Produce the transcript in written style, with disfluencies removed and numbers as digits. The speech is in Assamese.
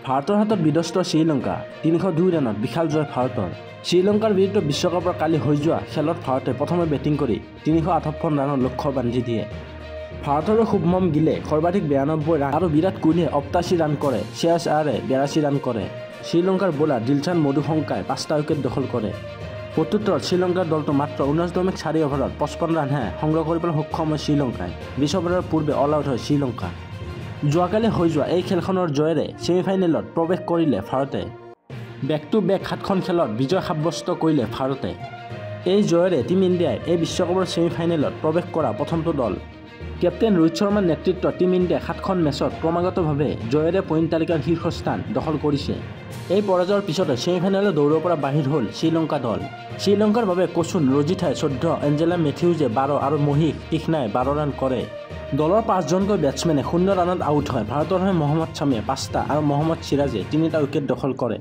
ভাৰতৰ হাতত বিধ্বস্ত শ্ৰীলংকা 302 ৰানত বিশাল জয় ভাৰতৰ। শ্ৰীলংকাৰ বিৰুদ্ধে বিশ্বকাপৰ কালি হৈ যোৱা খেলত ভাৰতে প্ৰথমে বেটিং কৰি 358 ৰানৰ লক্ষ্য বান্ধি দিয়ে। ভাৰতৰ শুভমন গিলে সৰ্বাধিক 92 ৰান আৰু বিৰাট কোহলীয়ে 88 ৰান কৰে, শ্ৰেয়াছ আয়াৰে 82 ৰান কৰে। শ্ৰীলংকাৰ বলাৰ দিলছান মধুশংকাই 5টা উইকেট দখল কৰে। প্ৰত্যুত্তৰত শ্ৰীলংকাৰ দলটো মাত্ৰ 19.4 অভাৰত 55 ৰানহে সংগ্ৰহ কৰিবলৈ সক্ষম হয় শ্ৰীলংকাই। 20 অভাৰৰ পূৰ্বে অল আউট হয় শ্ৰীলংকা। যোৱাকালি হৈ যোৱা এই খেলখনৰ জয়েৰে ছেমিফাইনেলত প্ৰৱেশ কৰিলে ভাৰতে। বেক টু বেক 7খন খেলত বিজয় সাব্যস্ত কৰিলে ভাৰতে। এই জয়েৰে টীম ইণ্ডিয়াই এই বিশ্বকাপৰ ছেমিফাইনেলত প্ৰৱেশ কৰা প্ৰথমটো দল। কেপ্টেইন ৰোহিত শৰ্মাৰ নেতৃত্বত টীম ইণ্ডিয়াই 7খন মেচত ক্ৰমাগতভাৱে জয়েৰে পইণ্ট তালিকাৰ শীৰ্ষস্থান দখল কৰিছে। এই পৰাজয়ৰ পিছতে ছেমিফাইনেলৰ দৌৰৰ পৰা বাহিৰ হ'ল শ্ৰীলংকা দল। শ্ৰীলংকাৰ বাবে কচুন ৰজিথাই 14, এঞ্জেলা মেথিউজে 12 আৰু মহিষ কৃষ্ণাই 12 ৰান কৰে। দলৰ 5জনকৈ বেটছমেনে 0 ৰানত আউট হয়। ভাৰতৰ হৈ মহম্মদ ছামীয়ে 5টা আৰু মহম্মদ চিৰাজে 3টা উইকেট দখল কৰে।